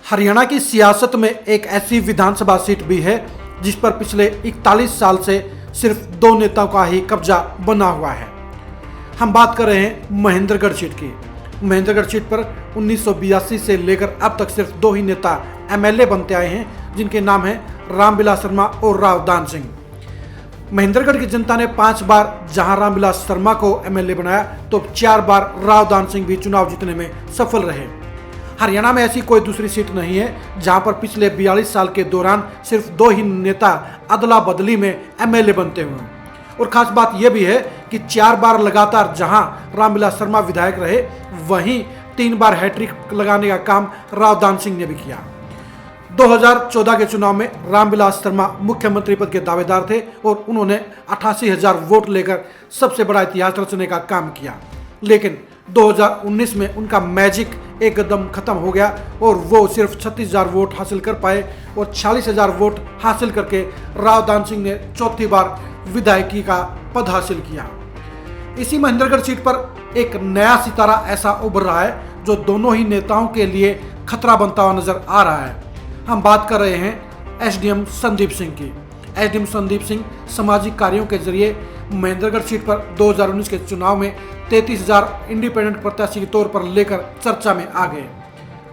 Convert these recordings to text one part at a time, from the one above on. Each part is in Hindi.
हरियाणा की सियासत में एक ऐसी विधानसभा सीट भी है जिस पर पिछले 41 साल से सिर्फ दो नेताओं का ही कब्जा बना हुआ है। हम बात कर रहे हैं महेंद्रगढ़ सीट की। महेंद्रगढ़ सीट पर 1982 से लेकर अब तक सिर्फ दो ही नेता एमएलए बनते आए हैं, जिनके नाम हैं रामविलास शर्मा और राव दान सिंह। महेंद्रगढ़ की जनता ने 5 बार जहां रामविलास शर्मा को एमएलए बनाया तो 4 बार राव दान सिंह भी चुनाव जीतने में सफल रहे। हरियाणा में ऐसी कोई दूसरी सीट नहीं है जहां पर पिछले 42 साल के दौरान सिर्फ दो ही नेता अदला बदली में एमएलए बनते हुए। और खास बात यह भी है कि 4 बार लगातार जहां रामविलास शर्मा विधायक रहे, वहीं 3 बार हैट्रिक लगाने का काम राव दान सिंह ने भी किया। 2014 के चुनाव में रामविलास शर्मा मुख्यमंत्री पद के दावेदार थे और उन्होंने 88,000 वोट लेकर सबसे बड़ा इतिहास रचने का काम किया। लेकिन 2019 में उनका मैजिक एकदम खत्म हो गया और वो सिर्फ 36,000 वोट हासिल कर पाए और 46,000 वोट हासिल करके राव दान सिंह ने चौथी बार विधायकी का पद हासिल किया। इसी महेंद्रगढ़ सीट पर एक नया सितारा ऐसा उभर रहा है जो दोनों ही नेताओं के लिए खतरा बनता हुआ नजर आ रहा है। हम बात कर रहे हैं एसडीएम संदीप सिंह की। एसडीएम संदीप सिंह सामाजिक कार्यों के जरिए महेंद्रगढ़ सीट पर 2019 के चुनाव में 33,000 इंडिपेंडेंट प्रत्याशी के तौर पर लेकर चर्चा में आ गए।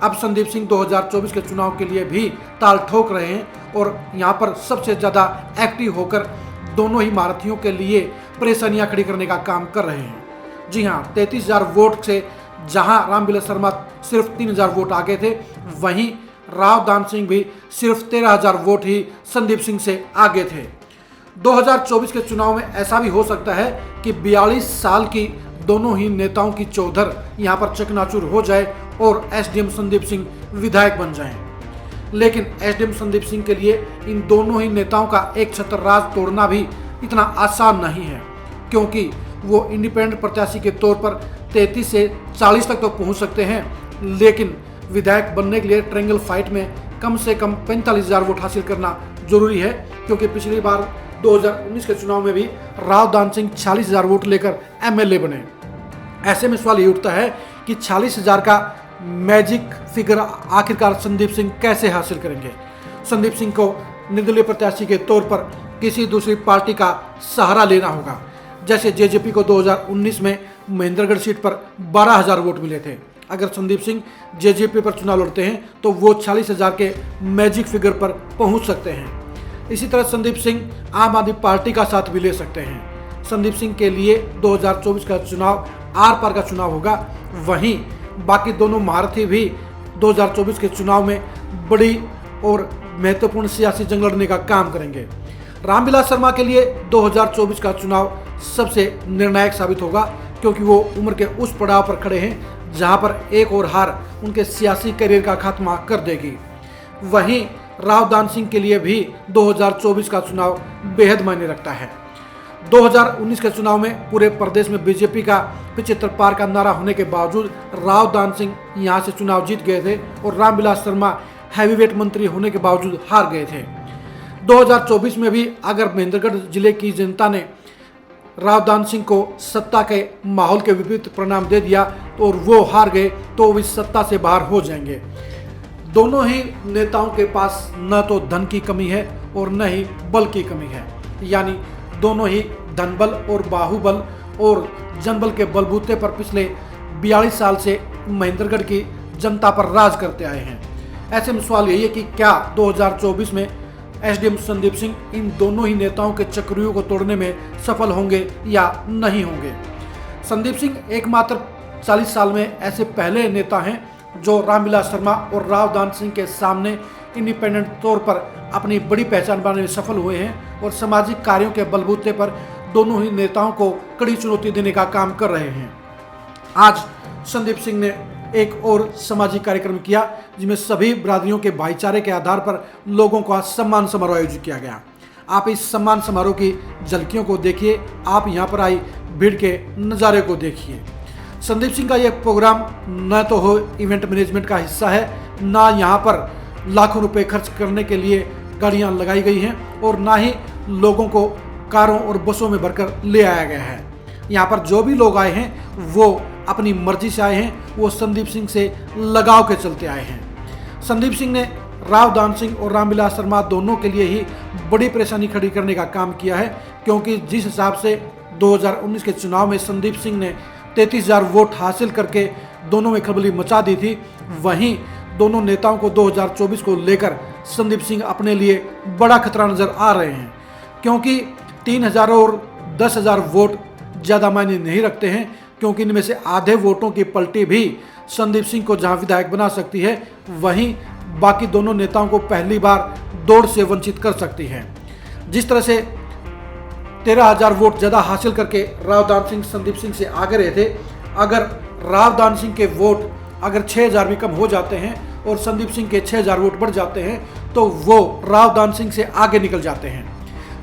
अब संदीप सिंह 2024 के चुनाव के लिए भी ताल ठोक रहे हैं और यहां पर सबसे ज़्यादा एक्टिव होकर दोनों ही महारथियों के लिए परेशानियां खड़ी करने का काम कर रहे हैं। जी हां, 33,000 वोट से जहां रामविलास शर्मा सिर्फ 3,000 वोट आगे थे, वहीं राव दान सिंह भी सिर्फ 13,000 वोट ही संदीप सिंह से आगे थे। 2024 के चुनाव में ऐसा भी हो सकता है कि 42 साल की दोनों ही नेताओं की चौधर यहां पर चकनाचूर हो जाए और एसडीएम संदीप सिंह विधायक बन जाएं। लेकिन एसडीएम संदीप सिंह के लिए इन दोनों ही नेताओं का एक छत्र राज तोड़ना भी इतना आसान नहीं है, क्योंकि वो इंडिपेंडेंट प्रत्याशी के तौर पर 33 से 40 तक तो पहुंच सकते हैं, लेकिन विधायक बनने के लिए ट्रायंगल फाइट में कम से कम 45,000 वोट हासिल करना जरूरी है, क्योंकि पिछली बार 2019 के चुनाव में भी राव दान सिंह 40,000 वोट लेकर एमएलए बने। ऐसे में सवाल ये उठता है कि 40,000 का मैजिक फिगर आखिरकार संदीप सिंह कैसे हासिल करेंगे। संदीप सिंह को निर्दलीय प्रत्याशी के तौर पर किसी दूसरी पार्टी का सहारा लेना होगा। जैसे जेजेपी को 2019 में महेंद्रगढ़ सीट पर 12,000 वोट मिले थे। अगर संदीप सिंह जेजेपी पर चुनाव लड़ते हैं तो वो 40,000 के मैजिक फिगर पर पहुंच सकते हैं। इसी तरह संदीप सिंह आम आदमी पार्टी का साथ भी ले सकते हैं। संदीप सिंह के लिए 2024 का चुनाव आर पार का चुनाव होगा। वहीं बाकी दोनों महारथी भी 2024 के चुनाव में बड़ी और महत्वपूर्ण सियासी जंग लड़ने का काम करेंगे। रामविलास शर्मा के लिए 2024 का चुनाव सबसे निर्णायक साबित होगा, क्योंकि वो उम्र के उस पड़ाव पर खड़े हैं जहां पर एक और हार उनके सियासी करियर का खात्मा कर देगी। वहीं राव दान सिंह के लिए भी 2024 का चुनाव बेहद मायने रखता है। 2019 के चुनाव में पूरे प्रदेश में बीजेपी का 75 पार का नारा होने के बावजूद राव दान सिंह यहां से चुनाव जीत गए थे और रामविलास शर्मा हैवीवेट मंत्री होने के बावजूद हार गए थे। 2024 में भी अगर महेंद्रगढ़ जिले की जनता ने राव दान सिंह को सत्ता के माहौल के विपरीत परिणाम दे दिया और वो हार गए तो वो इस सत्ता से बाहर हो जाएंगे। दोनों ही नेताओं के पास न तो धन की कमी है और न ही बल की कमी है, यानी दोनों ही धनबल और बाहुबल और जनबल के बलबूते पर पिछले 42 साल से महेंद्रगढ़ की जनता पर राज करते आए हैं। ऐसे में सवाल यही है कि क्या 2024 में एसडीएम संदीप सिंह इन दोनों ही नेताओं के चक्रव्यूह को तोड़ने में सफल होंगे या नहीं होंगे। संदीप सिंह एकमात्र 40 साल में ऐसे पहले नेता हैं जो रामविलास शर्मा और राव दान सिंह के सामने इंडिपेंडेंट तौर पर अपनी बड़ी पहचान बनाने में सफल हुए हैं और सामाजिक कार्यों के बलबूते पर दोनों ही नेताओं को कड़ी चुनौती देने का काम कर रहे हैं। आज संदीप सिंह ने एक और सामाजिक कार्यक्रम किया जिसमें सभी बिरादरियों के भाईचारे के आधार पर लोगों का सम्मान समारोह आयोजित किया गया। आप इस सम्मान समारोह की झलकियों को देखिए, आप यहाँ पर आई भीड़ के नज़ारे को देखिए। संदीप सिंह का यह प्रोग्राम न तो हो इवेंट मैनेजमेंट का हिस्सा है, ना यहाँ पर लाखों रुपए खर्च करने के लिए गाड़ियाँ लगाई गई हैं और ना ही लोगों को कारों और बसों में भरकर ले आया गया है। यहाँ पर जो भी लोग आए हैं वो अपनी मर्जी से आए हैं, वो संदीप सिंह से लगाव के चलते आए हैं। संदीप सिंह ने राव दान सिंह और रामविलास शर्मा दोनों के लिए ही बड़ी परेशानी खड़ी करने का काम किया है, क्योंकि जिस हिसाब से 2019 के चुनाव में संदीप सिंह ने 33,000 वोट हासिल करके दोनों में खलबली मचा दी थी, वहीं दोनों नेताओं को 2024 को लेकर संदीप सिंह अपने लिए बड़ा खतरा नजर आ रहे हैं, क्योंकि 3,000 और 10,000 वोट ज़्यादा मायने नहीं रखते हैं, क्योंकि इनमें से आधे वोटों की पलटी भी संदीप सिंह को जहां विधायक बना सकती है, वहीं बाकी दोनों नेताओं को पहली बार दौड़ से वंचित कर सकती है। जिस तरह से 13,000 वोट ज़्यादा हासिल करके राव दान सिंह संदीप सिंह से आगे रहे थे, अगर राव दान सिंह के वोट अगर 6,000 भी कम हो जाते हैं और संदीप सिंह के 6,000 वोट बढ़ जाते हैं तो वो राव दान सिंह से आगे निकल जाते हैं।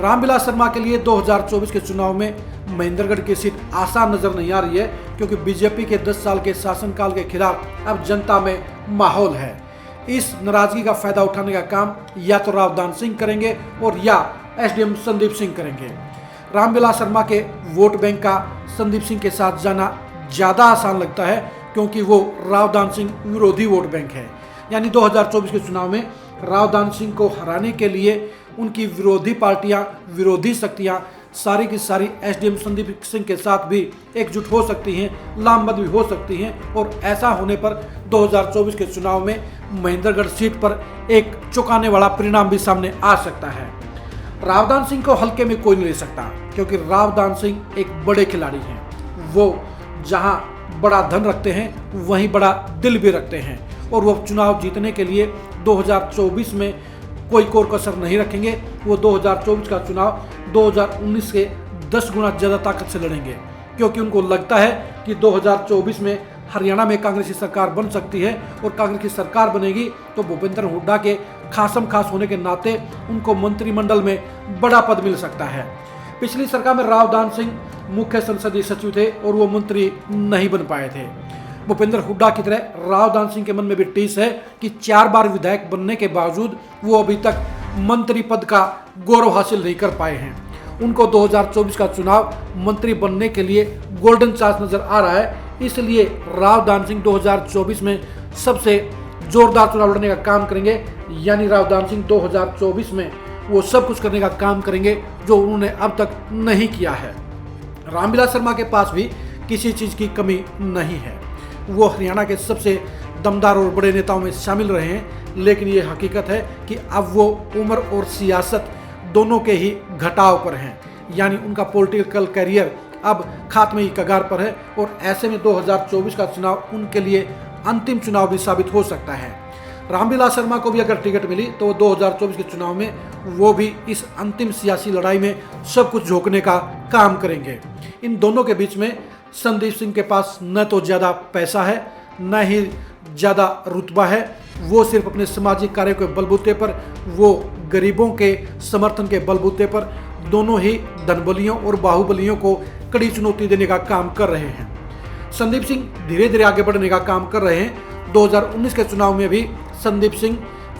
रामविलास शर्मा के लिए 2024 के चुनाव में महेंद्रगढ़ की सीट आसान नजर नहीं आ रही है, क्योंकि बीजेपी के 10 साल के शासनकाल के खिलाफ अब जनता में माहौल है। इस नाराजगी का फायदा उठाने का काम या तो राव दान सिंह करेंगे और या एसडीएम संदीप सिंह करेंगे। रामविलास शर्मा के वोट बैंक का संदीप सिंह के साथ जाना ज़्यादा आसान लगता है, क्योंकि वो राव दान सिंह विरोधी वोट बैंक है। यानी 2024 के चुनाव में राव दान सिंह को हराने के लिए उनकी विरोधी पार्टियां, विरोधी शक्तियां सारी की सारी एसडीएम संदीप सिंह के साथ भी एकजुट हो सकती हैं, लामबंद भी हो सकती हैं, और ऐसा होने पर 2024 के चुनाव में महेंद्रगढ़ सीट पर एक चौंकाने वाला परिणाम भी सामने आ सकता है। रावदान सिंह को हल्के में कोई नहीं ले सकता, क्योंकि रावदान सिंह एक बड़े खिलाड़ी हैं। वो जहां बड़ा धन रखते हैं वहीं बड़ा दिल भी रखते हैं, और वो चुनाव जीतने के लिए 2024 में कोई कोर कसर नहीं रखेंगे। वो 2024 का चुनाव 2019 के 10 गुना ज़्यादा ताकत से लड़ेंगे, क्योंकि उनको लगता है कि 2024 में हरियाणा में कांग्रेस की सरकार बन सकती है, और कांग्रेस की सरकार बनेगी तो भूपेंद्र हुड्डा के खासम खास होने के नाते उनको मंत्रिमंडल में बड़ा पद मिल सकता है। पिछली सरकार में रावदान सिंह मुख्य संसदीय सचिव थे और वो मंत्री नहीं बन पाए थे। भूपेंद्र हुड्डा की तरह रावदान सिंह के मन में भी टीस है कि 4 बार विधायक बनने के बावजूद वो अभी तक मंत्री पद का गौरव हासिल नहीं कर पाए हैं। उनको 2024 का चुनाव मंत्री बनने के लिए गोल्डन चांस नजर आ रहा है, इसलिए रावदान सिंह 2024 में सबसे जोरदार चुनाव लड़ने का काम करेंगे। यानी रावदान सिंह 2024 में वो सब कुछ करने का काम करेंगे जो उन्होंने अब तक नहीं किया है। रामविलास शर्मा के पास भी किसी चीज़ की कमी नहीं है। वो हरियाणा के सबसे दमदार और बड़े नेताओं में शामिल रहे हैं, लेकिन ये हकीकत है कि अब वो उम्र और सियासत दोनों के ही घटाव पर हैं। यानी उनका पॉलिटिकल करियर अब खात्मे की कगार पर है, और ऐसे में 2024 का चुनाव उनके लिए अंतिम चुनाव भी साबित हो सकता है। रामविलास शर्मा को भी अगर टिकट मिली तो 2024 के चुनाव में वो भी इस अंतिम सियासी लड़ाई में सब कुछ झोंकने का काम करेंगे। इन दोनों के बीच में संदीप सिंह के पास न तो ज़्यादा पैसा है, न ही ज़्यादा रुतबा है। वो सिर्फ अपने सामाजिक कार्य के बलबूते पर, वो गरीबों के समर्थन के बलबूते पर दोनों ही धनबलियों और बाहुबलियों को कड़ी चुनौती देने का काम कर रहे हैं। संदीप सिंह धीरे धीरे आगे बढ़ने का काम कर रहे हैं। 2019 के चुनाव में भी संदीप सिंह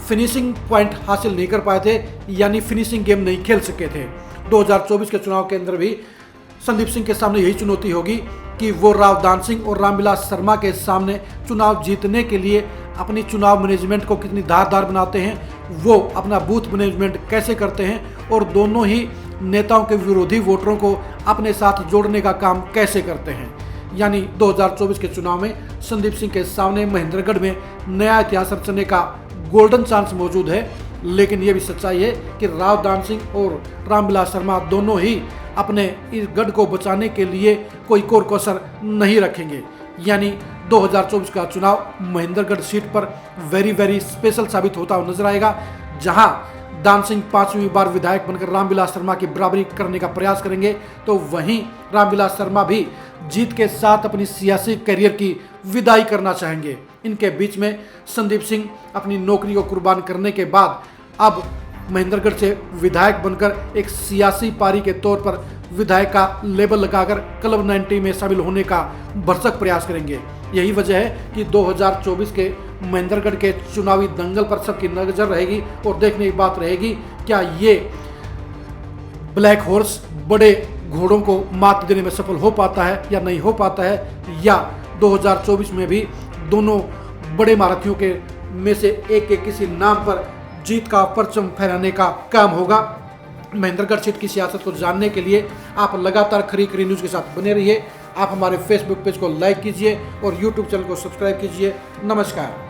फिनिशिंग पॉइंट हासिल नहीं कर पाए थे, यानी फिनिशिंग गेम नहीं खेल सके थे। 2024 के चुनाव के अंदर भी संदीप सिंह के सामने यही चुनौती होगी कि वो रावदान सिंह और रामविलास शर्मा के सामने चुनाव जीतने के लिए अपनी चुनाव मैनेजमेंट को कितनी धारदार बनाते हैं, वो अपना बूथ मैनेजमेंट कैसे करते हैं, और दोनों ही नेताओं के विरोधी वोटरों को अपने साथ जोड़ने का काम कैसे करते हैं। यानी 2024 के चुनाव में संदीप सिंह के सामने महेंद्रगढ़ में नया इतिहास रचने का गोल्डन चांस मौजूद है। लेकिन ये भी सच्चाई है कि रावदान सिंह और रामविलास शर्मा दोनों ही अपने इस गढ़ को बचाने के लिए कोई कोर कसर नहीं रखेंगे। यानी 2024 का चुनाव महेंद्रगढ़ सीट पर वेरी स्पेशल साबित होता हुआ नजर आएगा, जहां दान सिंह 5वीं बार विधायक बनकर रामविलास शर्मा की बराबरी करने का प्रयास करेंगे, तो वहीं रामविलास शर्मा भी जीत के साथ अपनी सियासी करियर की विदाई करना चाहेंगे। इनके बीच में संदीप सिंह अपनी नौकरी को कुर्बान करने के बाद अब महेंद्रगढ़ से विधायक बनकर एक सियासी पारी के तौर पर विधायक का लेबल लगाकर क्लब 90 में शामिल होने का भरसक प्रयास करेंगे। यही वजह है कि 2024 के महेंद्रगढ़ के चुनावी दंगल पर सबकी नजर रहेगी, और देखने की बात रहेगी क्या ये ब्लैक हॉर्स बड़े घोड़ों को मात देने में सफल हो पाता है या नहीं हो पाता है, या 2024 में भी दोनों बड़े महारथियों के में से एक एक किसी नाम पर जीत का परचम फहराने का काम होगा। महेंद्रगढ़ सीट की सियासत को जानने के लिए आप लगातार खरी खरी न्यूज़ के साथ बने रहिए। आप हमारे फेसबुक पेज को लाइक कीजिए और यूट्यूब चैनल को सब्सक्राइब कीजिए। नमस्कार।